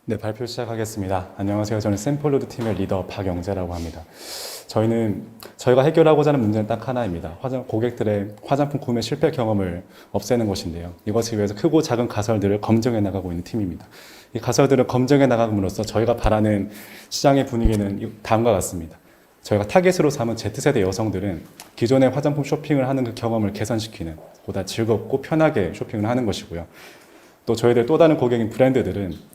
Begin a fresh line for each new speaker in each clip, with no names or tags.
네, 발표 시작하겠습니다. 안녕하세요. 저는 샘플로드 팀의 리더 박영재라고 합니다. 저희가 해결하고자 하는 문제는 딱 하나입니다. 고객들의 화장품 구매 실패 경험을 없애는 것인데요. 이것을 위해서 크고 작은 가설들을 검증해 나가고 있는 팀입니다. 이 가설들을 검증해 나감으로써 저희가 바라는 시장의 분위기는 다음과 같습니다. 저희가 타겟으로 삼은 Z세대 여성들은 기존의 화장품 쇼핑을 하는 그 경험을 개선시키는 보다 즐겁고 편하게 쇼핑을 하는 것이고요. 또 저희들 또 다른 고객인 브랜드들은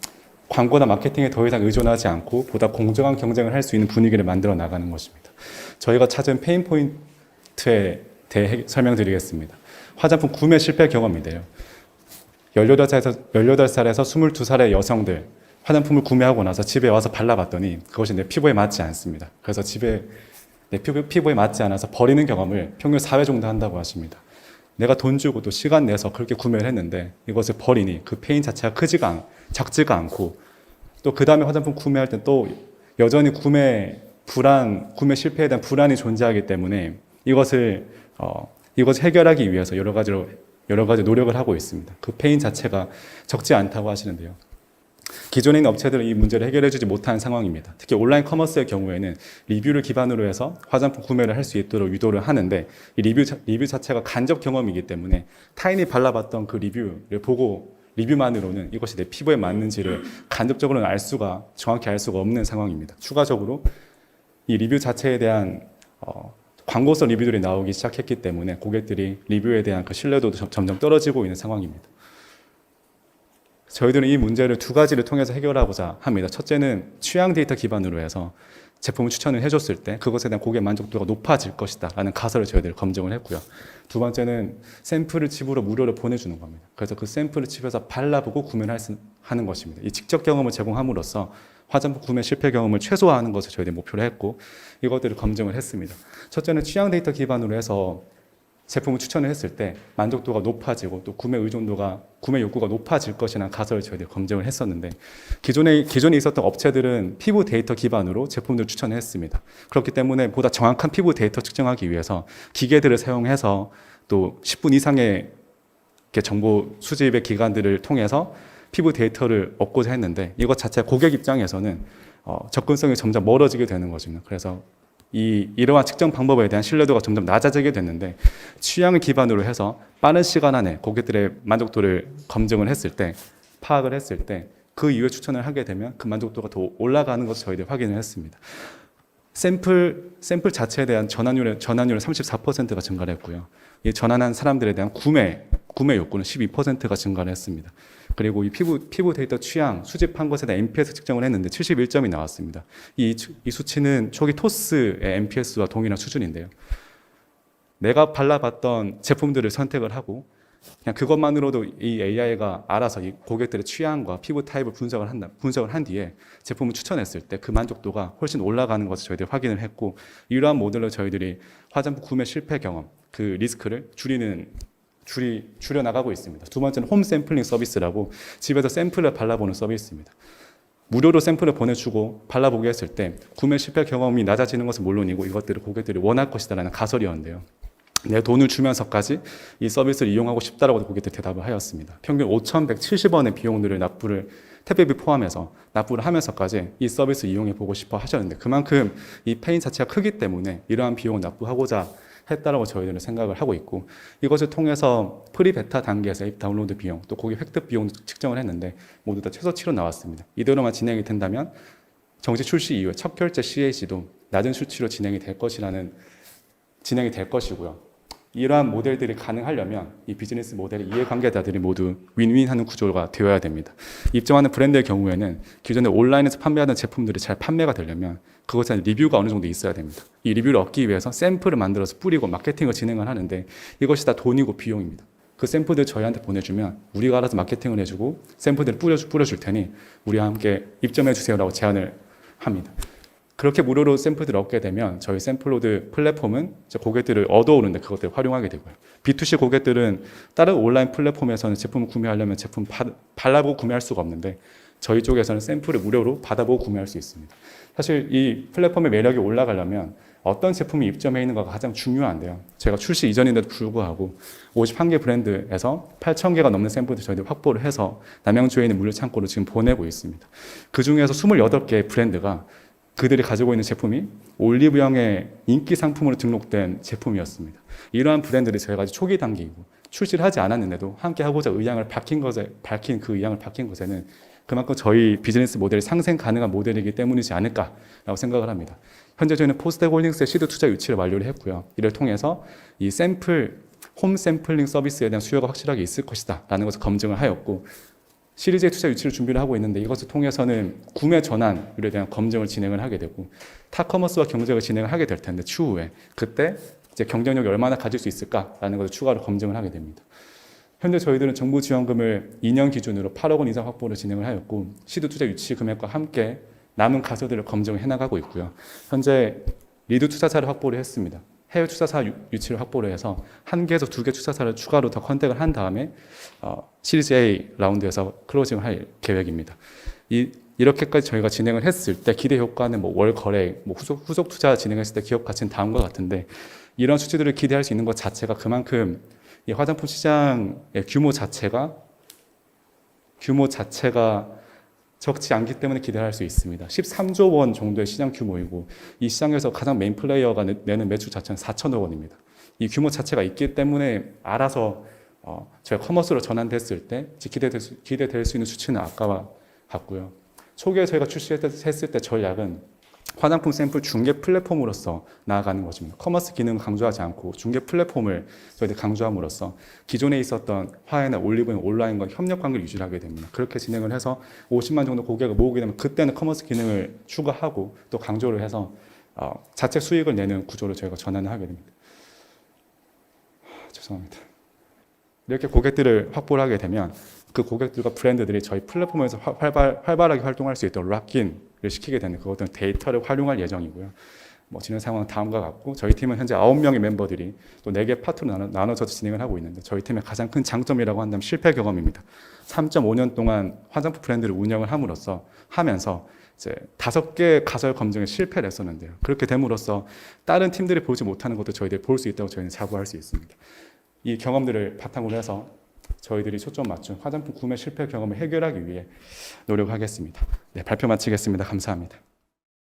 광고나 마케팅에 더 이상 의존하지 않고 보다 공정한 경쟁을 할 수 있는 분위기를 만들어 나가는 것입니다. 저희가 찾은 페인 포인트에 대해 설명드리겠습니다. 화장품 구매 실패 경험인데요. 18살에서 22살의 여성들, 화장품을 구매하고 나서 집에 와서 발라봤더니 그것이 내 피부에 맞지 않습니다. 그래서 내 피부에 맞지 않아서 버리는 경험을 평균 4회 정도 한다고 하십니다. 내가 돈 주고 또 시간 내서 그렇게 구매를 했는데 이것을 버리니 그 페인 자체가 작지가 않고 또 그 다음에 화장품 구매할 때 또 여전히 구매 실패에 대한 불안이 존재하기 때문에 이것을 해결하기 위해서 여러 가지 노력을 하고 있습니다. 그 페인 자체가 적지 않다고 하시는데요. 기존에 있는 업체들은 이 문제를 해결해주지 못한 상황입니다. 특히 온라인 커머스의 경우에는 리뷰를 기반으로 해서 화장품 구매를 할 수 있도록 유도를 하는데 이 리뷰 자체가 간접 경험이기 때문에 타인이 발라봤던 그 리뷰를 보고 리뷰만으로는 이것이 내 피부에 맞는지를 간접적으로는 정확히 알 수가 없는 상황입니다. 추가적으로 이 리뷰 자체에 대한 광고성 리뷰들이 나오기 시작했기 때문에 고객들이 리뷰에 대한 그 신뢰도도 점점 떨어지고 있는 상황입니다. 저희들은 이 문제를 두 가지를 통해서 해결하고자 합니다. 첫째는 취향 데이터 기반으로 해서 제품을 추천을 해줬을 때 그것에 대한 고객 만족도가 높아질 것이다 라는 가설을 저희들이 검증을 했고요. 두 번째는 샘플을 집으로 무료로 보내주는 겁니다. 그래서 그 샘플을 집에서 발라보고 구매를 하는 것입니다. 이 직접 경험을 제공함으로써 화장품 구매 실패 경험을 최소화하는 것을 저희들이 목표로 했고 이것들을 검증을 했습니다. 첫째는 취향 데이터 기반으로 해서 제품을 추천을 했을 때 만족도가 높아지고 또 구매 욕구가 높아질 것이라는 가설을 저희들이 검증을 했었는데 기존에 있었던 업체들은 피부 데이터 기반으로 제품들을 추천을 했습니다. 그렇기 때문에 보다 정확한 피부 데이터 측정하기 위해서 기계들을 사용해서 또 10분 이상의 정보 수집의 기관들을 통해서 피부 데이터를 얻고자 했는데 이것 자체 고객 입장에서는 접근성이 점점 멀어지게 되는 것입니다. 그래서 이러한 측정 방법에 대한 신뢰도가 점점 낮아지게 됐는데 취향을 기반으로 해서 빠른 시간 안에 고객들의 만족도를 파악을 했을 때 그 이후에 추천을 하게 되면 그 만족도가 더 올라가는 것을 저희들이 확인을 했습니다. 샘플 자체에 대한 전환율은 34%가 증가를 했고요. 이 전환한 사람들에 대한 구매 욕구는 12%가 증가를 했습니다. 그리고 이 피부 데이터 취향 수집한 것에 대한 NPS 측정을 했는데 71점이 나왔습니다. 이 수치는 초기 토스의 NPS와 동일한 수준인데요. 내가 발라봤던 제품들을 선택을 하고 그냥 그것만으로도 이 AI가 알아서 이 고객들의 취향과 피부 타입을 분석을 한 뒤에 제품을 추천했을 때 그 만족도가 훨씬 올라가는 것을 저희들이 확인을 했고 이러한 모델로 저희들이 화장품 구매 실패 경험 그 리스크를 줄여나가고 있습니다. 두 번째는 홈 샘플링 서비스라고 집에서 샘플을 발라보는 서비스입니다. 무료로 샘플을 보내주고 발라보게 했을 때 구매 실패 경험이 낮아지는 것은 물론이고 이것들을 고객들이 원할 것이다라는 가설이었는데요. 내 돈을 주면서까지 이 서비스를 이용하고 싶다라고 고객들이 대답을 하였습니다. 평균 5,170원의 비용들을 택배비 포함해서 납부를 하면서까지 이 서비스 이용해 보고 싶어 하셨는데 그만큼 이 페인 자체가 크기 때문에 이러한 비용을 납부하고자 했다라고 저희들은 생각을 하고 있고 이것을 통해서 프리 베타 단계에서 앱 다운로드 비용 또 고객 획득 비용도 측정을 했는데 모두 다 최소치로 나왔습니다. 이대로만 진행이 된다면 정식 출시 이후에 첫 결제 CAC도 낮은 수치로 진행이 될 것이고요. 이러한 모델들이 가능하려면 이 비즈니스 모델의 이해관계자들이 모두 윈윈하는 구조가 되어야 됩니다. 입점하는 브랜드의 경우에는 기존에 온라인에서 판매하던 제품들이 잘 판매가 되려면 그것에 리뷰가 어느 정도 있어야 됩니다. 이 리뷰를 얻기 위해서 샘플을 만들어서 뿌리고 마케팅을 진행을 하는데 이것이 다 돈이고 비용입니다. 그 샘플들 저희한테 보내주면 우리가 알아서 마케팅을 해주고 샘플들을 뿌려줄 테니 우리와 함께 입점해 주세요라고 제안을 합니다. 그렇게 무료로 샘플들을 얻게 되면 저희 샘플로드 플랫폼은 고객들을 얻어오는데 그것들을 활용하게 되고요. B2C 고객들은 다른 온라인 플랫폼에서는 제품을 구매하려면 제품 발라보고 구매할 수가 없는데 저희 쪽에서는 샘플을 무료로 받아보고 구매할 수 있습니다. 사실 이 플랫폼의 매력이 올라가려면 어떤 제품이 입점해 있는가가 가장 중요한데요. 제가 출시 이전인데도 불구하고 51개 브랜드에서 8,000개가 넘는 샘플들 저희들이 확보를 해서 남양주에 있는 물류 창고로 지금 보내고 있습니다. 그 중에서 28개 브랜드가 그들이 가지고 있는 제품이 올리브영의 인기 상품으로 등록된 제품이었습니다. 이러한 브랜드들이 저희가 아직 초기 단계이고 출시를 하지 않았는데도 함께 하고자 의향을 밝힌 것에는 그만큼 저희 비즈니스 모델이 상생 가능한 모델이기 때문이지 않을까라고 생각을 합니다. 현재 저희는 포스텍홀딩스의 시드 투자 유치를 완료를 했고요. 이를 통해서 이 홈 샘플링 서비스에 대한 수요가 확실하게 있을 것이다 라는 것을 검증을 하였고, 시리즈 A 투자 유치를 준비를 하고 있는데 이것을 통해서는 구매 전환율에 대한 검증을 진행을 하게 되고 타커머스와 경쟁을 진행을 하게 될 텐데, 추후에 그때 이제 경쟁력이 얼마나 가질 수 있을까라는 것을 추가로 검증을 하게 됩니다. 현재 저희들은 정부 지원금을 2년 기준으로 8억 원 이상 확보를 진행을 하였고, 시드 투자 유치 금액과 함께 남은 가설들을 검증을 해나가고 있고요. 현재 리드 투자사를 확보를 했습니다. 해외 투자사 유치를 확보를 해서 1개에서 2개 투자사를 추가로 더 컨택을 한 다음에 시리즈 A 라운드에서 클로징을 할 계획입니다. 이렇게까지 저희가 진행을 했을 때 기대 효과는 월 거래, 후속 투자 진행했을 때 기업 가치는 다음과 같은데, 이런 수치들을 기대할 수 있는 것 자체가 그만큼 이 화장품 시장의 규모 자체가 적지 않기 때문에 기대할 수 있습니다. 13조 원 정도의 시장 규모이고, 이 시장에서 가장 메인 플레이어가 내는 매출 자체는 4천억 원입니다. 이 규모 자체가 있기 때문에 알아서 저희가 커머스로 전환됐을 때 기대될 수 있는 수치는 아까와 같고요. 초기에 저희가 출시했을 때 전략은 화장품 샘플 중개 플랫폼으로서 나아가는 것입니다. 커머스 기능을 강조하지 않고 중개 플랫폼을 저희들 강조함으로써 기존에 있었던 화해나 올리브영 온라인과 협력 관계를 유지하게 됩니다. 그렇게 진행을 해서 50만 정도 고객을 모으게 되면 그때는 커머스 기능을 추가하고 또 강조를 해서 자체 수익을 내는 구조로 저희가 전환을 하게 됩니다. 죄송합니다. 이렇게 고객들을 확보를 하게 되면 그 고객들과 브랜드들이 저희 플랫폼에서 활발하게 활동할 수 있도록 락인을 시키게 되는 그것들 데이터를 활용할 예정이고요. 진행 상황은 다음과 같고, 저희 팀은 현재 9명의 멤버들이 또 4개 파트로 나눠서 진행을 하고 있는데, 저희 팀의 가장 큰 장점이라고 한다면 실패 경험입니다. 3.5년 동안 화장품 브랜드를 운영을 하면서 이제 5개 가설 검증에 실패를 했었는데요. 그렇게 됨으로써 다른 팀들이 보지 못하는 것도 저희들이 볼 수 있다고 저희는 자부할 수 있습니다. 이 경험들을 바탕으로 해서 저희들이 초점 맞춘 화장품 구매 실패 경험을 해결하기 위해 노력하겠습니다. 네, 발표 마치겠습니다. 감사합니다.